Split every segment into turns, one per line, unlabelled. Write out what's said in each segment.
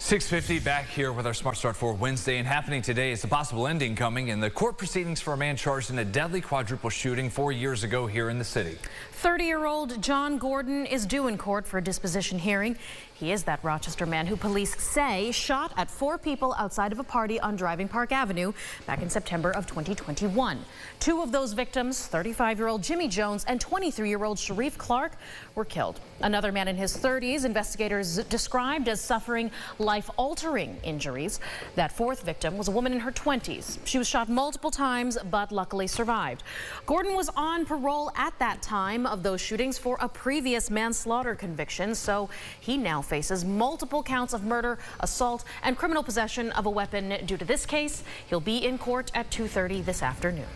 6:50 back here with our Smart Start for Wednesday, and happening today is a possible ending coming in the court proceedings for a man charged in a deadly quadruple shooting 4 years ago here in the city.
30-year-old John Gordon is due in court for a disposition hearing. He is that Rochester man who police say shot at 4 people outside of a party on Driving Park Avenue back in September of 2021. 2 of those victims, 35-year-old Jimmy Jones and 23-year-old Sharif Clark, were killed. Another man in his 30s, investigators described as suffering life-altering injuries. That 4th victim was a woman in her 20s. She was shot multiple times, but luckily survived. Gordon was on parole at that time of those shootings for a previous manslaughter conviction, so he now faces multiple counts of murder, assault, and criminal possession of a weapon due to this case. He'll be in court at 2:30 this afternoon.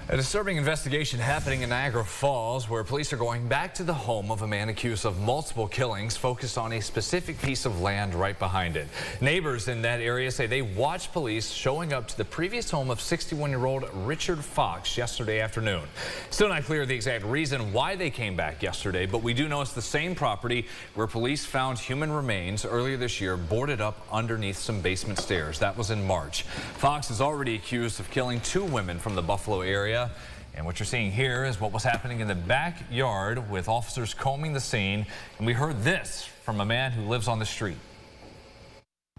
A disturbing investigation happening in Niagara Falls, where police are going back to the home of a man accused of multiple killings, focused on a specific piece of land right behind it. Neighbors in that area say they watched police showing up to the previous home of 61-year-old Richard Fox yesterday afternoon. Still not clear the exact reason why they came back yesterday, but we do know it's the same property where police found human remains earlier this year boarded up underneath some basement stairs. That was in March. Fox is already accused of killing 2 women from the Buffalo area. And what you're seeing here is what was happening in the backyard with officers combing the scene. And we heard this from a man who lives on the street.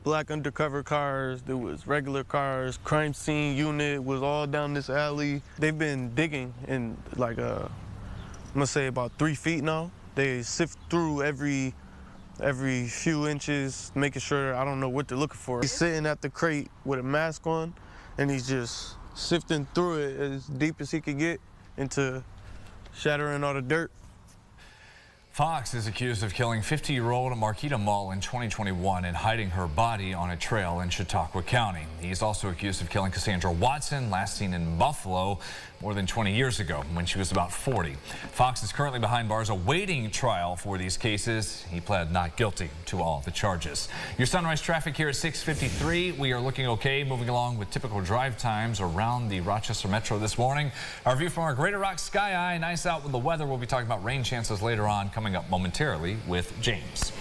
Black undercover cars, there was regular cars, crime scene unit was all down this alley. They've been digging in like, I'm gonna say about 3 feet now. They sift through every few inches, making sure I don't know what they're looking for. He's sitting at the crate with a mask on, and he's just sifting through it as deep as he could get into shattering all the dirt.
Fox is accused of killing 50-year-old Marquita Mull in 2021 and hiding her body on a trail in Chautauqua County. He's also accused of killing Cassandra Watson, last seen in Buffalo more than 20 years ago when she was about 40. Fox is currently behind bars awaiting trial for these cases. He pled not guilty to all the charges. Your sunrise traffic here at 6:53. We are looking okay, moving along with typical drive times around the Rochester Metro this morning. Our view from our Greater Rock Sky Eye, nice out with the weather. We'll be talking about rain chances later on, coming up momentarily with James.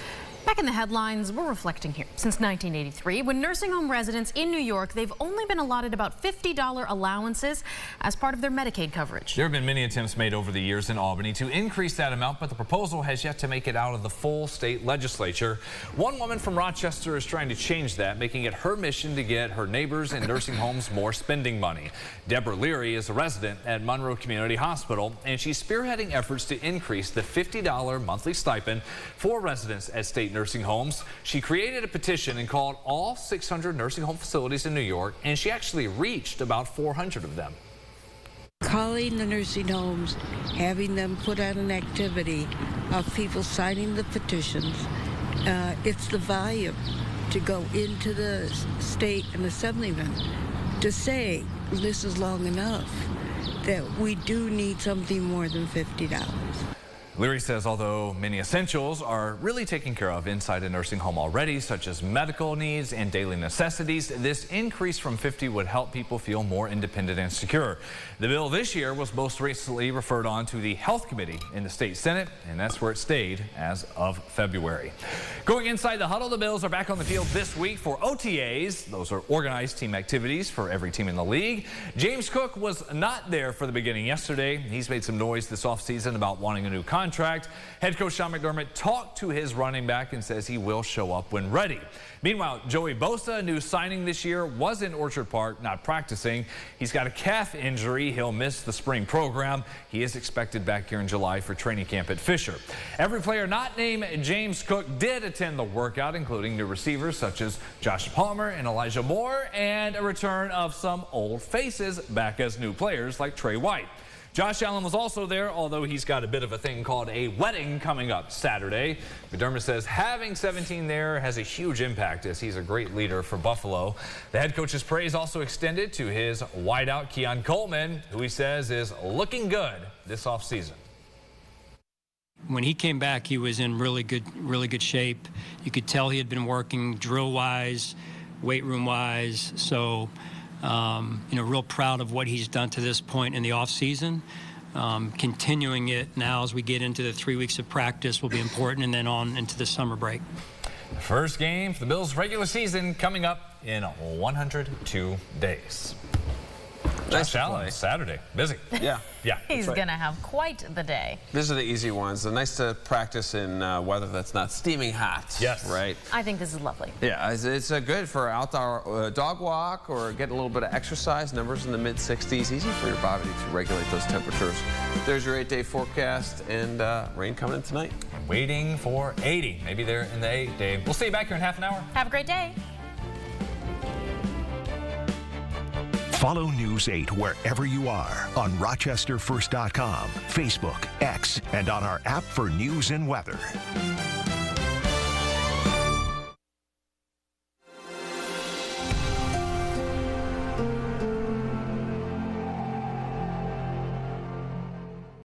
Back in the headlines, we're reflecting here. Since 1983, when nursing home residents in New York, they've only been allotted about $50 allowances as part of their Medicaid coverage.
There have been many attempts made over the years in Albany to increase that amount, but the proposal has yet to make it out of the full state legislature. One woman from Rochester is trying to change that, making it her mission to get her neighbors in nursing homes more spending money. Deborah Leary is a resident at Monroe Community Hospital, and she's spearheading efforts to increase the $50 monthly stipend for residents at state nursing homes. She created a petition and called all 600 nursing home facilities in New York, and she actually reached about 400 of them.
Calling the nursing homes, having them put out an activity of people signing the petitions. It's the volume to go into the state and assemblymen to say this is long enough, that we do need something more than $50.
Leary says although many essentials are really taken care of inside a nursing home already, such as medical needs and daily necessities, this increase from $50 would help people feel more independent and secure. The bill this year was most recently referred on to the Health Committee in the state Senate, and that's where it stayed as of February. Going inside the huddle, the Bills are back on the field this week for OTAs. Those are organized team activities for every team in the league. James Cook was not there for the beginning yesterday. He's made some noise this offseason about wanting a new contract. Head coach Sean McDermott talked to his running back and says he will show up when ready. Meanwhile, Joey Bosa, a new signing this year, was in Orchard Park, not practicing. He's got a calf injury. He'll miss the spring program. He is expected back here in July for training camp at Fisher. Every player not named James Cook did attend the workout, including new receivers such as Josh Palmer and Elijah Moore, and a return of some old faces back as new players like Trey White. Josh Allen was also there, although he's got a bit of a thing called a wedding coming up Saturday. McDermott says having 17 there has a huge impact as he's a great leader for Buffalo. The head coach's praise also extended to his wideout, Keon Coleman, who he says is looking good this offseason.
When he came back, he was in really good shape. You could tell he had been working drill-wise, weight room-wise, so real proud of what he's done to this point in the off season. Continuing it now as we get into the 3 weeks of practice will be important, and then on into the summer break.
First game for the Bills' regular season coming up in 102 days.
Nice
Allen, Saturday. Busy.
Yeah.
Yeah.
He's
right.
going to have quite the day.
These are the easy ones. They're nice to practice in weather that's not steaming hot.
Yes.
Right?
I think this is lovely.
Yeah, it's good for outdoor dog walk or get a little bit of exercise. Numbers in the mid-60s. Easy for your body to regulate those temperatures. There's your 8-day forecast, and rain coming in tonight.
Waiting for 80. Maybe they're in the 8-day. We'll see you back here in half an hour.
Have a great day.
Follow News 8 wherever you are on RochesterFirst.com, Facebook, X, and on our app for news and weather.